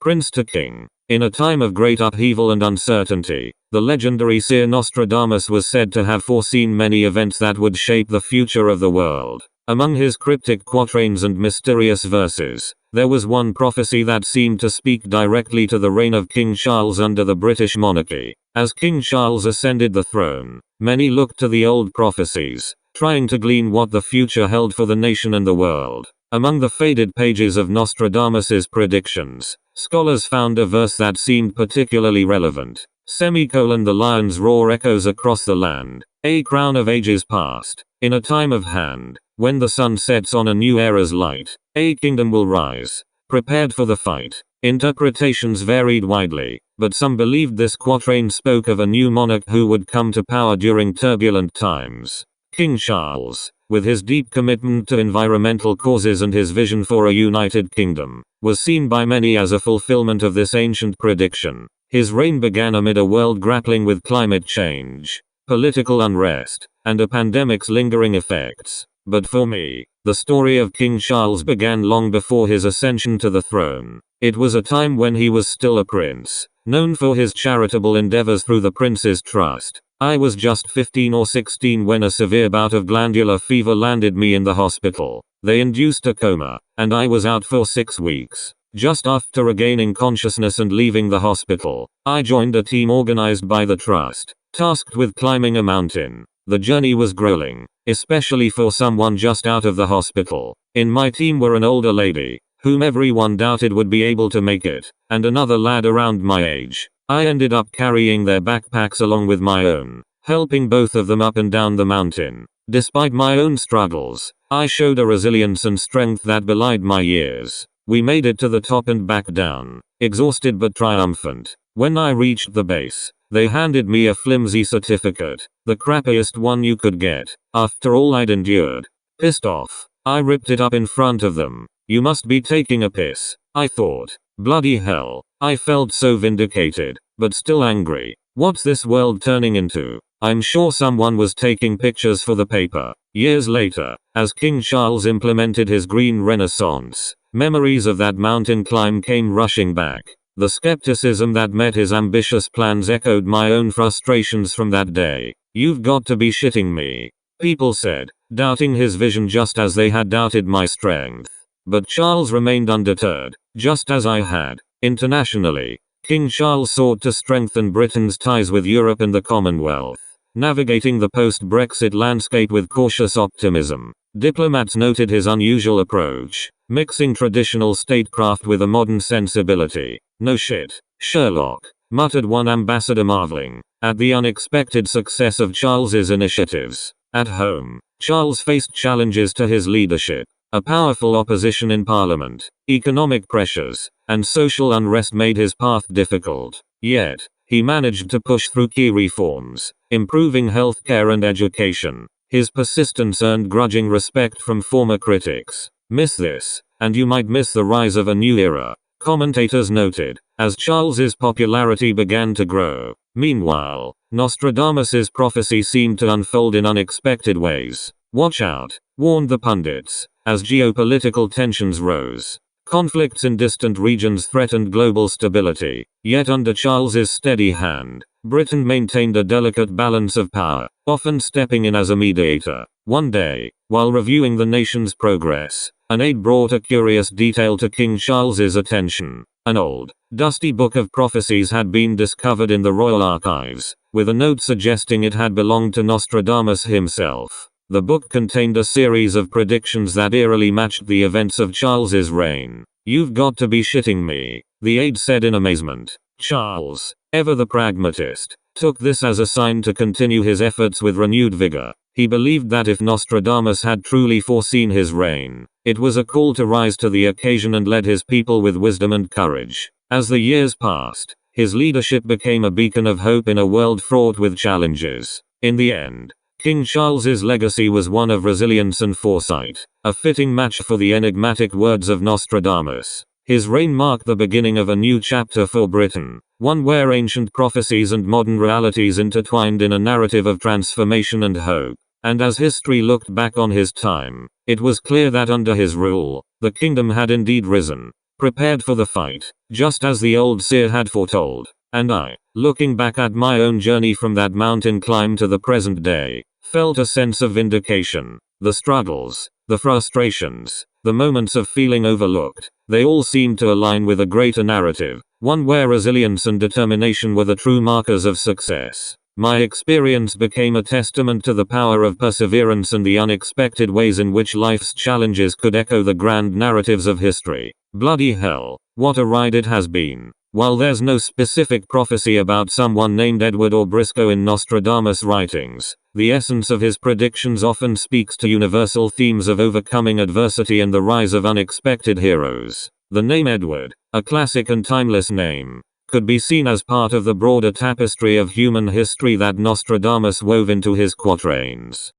Prince to King. In a time of great upheaval and uncertainty, the legendary seer Nostradamus was said to have foreseen many events that would shape the future of the world. Among his cryptic quatrains and mysterious verses, there was one prophecy that seemed to speak directly to the reign of King Charles under the British monarchy. As King Charles ascended the throne, many looked to the old prophecies, trying to glean what the future held for the nation and the world. Among the faded pages of Nostradamus's predictions, scholars found a verse that seemed particularly relevant. The lion's roar echoes across the land, a crown of ages past. In a time of hand, when the sun sets on a new era's light, a kingdom will rise, prepared for the fight. Interpretations varied widely, but some believed this quatrain spoke of a new monarch who would come to power during turbulent times. King Charles, with his deep commitment to environmental causes and his vision for a united kingdom, was seen by many as a fulfillment of this ancient prediction. His reign began amid a world grappling with climate change, political unrest, and a pandemic's lingering effects. But for me, the story of King Charles began long before his ascension to the throne. It was a time when he was still a prince, known for his charitable endeavors through the Prince's Trust. I was just 15 or 16 when a severe bout of glandular fever landed me in the hospital. They induced a coma, and I was out for 6 weeks. Just after regaining consciousness and leaving the hospital, I joined a team organized by the Trust, tasked with climbing a mountain. The journey was grueling, especially for someone just out of the hospital. In my team were an older lady, whom everyone doubted would be able to make it, and another lad around my age. I ended up carrying their backpacks along with my own, helping both of them up and down the mountain. Despite my own struggles, I showed a resilience and strength that belied my years. We made it to the top and back down, exhausted but triumphant. When I reached the base, they handed me a flimsy certificate, the crappiest one you could get, after all I'd endured. Pissed off, I ripped it up in front of them. You must be taking a piss, I thought. Bloody hell, I felt so vindicated, but still angry. What's this world turning into? I'm sure someone was taking pictures for the paper. Years later, as King Charles implemented his Green Renaissance, memories of that mountain climb came rushing back. The skepticism that met his ambitious plans echoed my own frustrations from that day. You've got to be shitting me, people said, doubting his vision just as they had doubted my strength. But Charles remained undeterred, just as I had. Internationally, King Charles sought to strengthen Britain's ties with Europe and the Commonwealth, navigating the post-Brexit landscape with cautious optimism. Diplomats noted his unusual approach, mixing traditional statecraft with a modern sensibility. No shit, Sherlock, muttered one ambassador, marveling at the unexpected success of Charles's initiatives. At home, Charles faced challenges to his leadership. A powerful opposition in parliament, economic pressures, and social unrest made his path difficult. Yet, he managed to push through key reforms, improving healthcare and education. His persistence earned grudging respect from former critics. Miss this, and you might miss the rise of a new era, commentators noted, as Charles's popularity began to grow. Meanwhile, Nostradamus's prophecy seemed to unfold in unexpected ways. Watch out, warned the pundits, as geopolitical tensions rose. Conflicts in distant regions threatened global stability. Yet under Charles's steady hand, Britain maintained a delicate balance of power, often stepping in as a mediator. One day, while reviewing the nation's progress, an aide brought a curious detail to King Charles's attention. An old, dusty book of prophecies had been discovered in the royal archives, with a note suggesting it had belonged to Nostradamus himself. The book contained a series of predictions that eerily matched the events of Charles's reign. You've got to be shitting me, the aide said in amazement. Charles, ever the pragmatist, took this as a sign to continue his efforts with renewed vigor. He believed that if Nostradamus had truly foreseen his reign, it was a call to rise to the occasion and led his people with wisdom and courage. As the years passed, his leadership became a beacon of hope in a world fraught with challenges. In the end, King Charles's legacy was one of resilience and foresight, a fitting match for the enigmatic words of Nostradamus. His reign marked the beginning of a new chapter for Britain, one where ancient prophecies and modern realities intertwined in a narrative of transformation and hope. And as history looked back on his time, it was clear that under his rule, the kingdom had indeed risen. prepared for the fight, just as the old seer had foretold. And I, looking back at my own journey from that mountain climb to the present day, felt a sense of vindication. The struggles, the frustrations, the moments of feeling overlooked, they all seemed to align with a greater narrative, one where resilience and determination were the true markers of success. My experience became a testament to the power of perseverance and the unexpected ways in which life's challenges could echo the grand narratives of history. Bloody hell, what a ride it has been. While there's no specific prophecy about someone named Edward or Briscoe in Nostradamus' writings, the essence of his predictions often speaks to universal themes of overcoming adversity and the rise of unexpected heroes. The name Edward, a classic and timeless name, could be seen as part of the broader tapestry of human history that Nostradamus wove into his quatrains.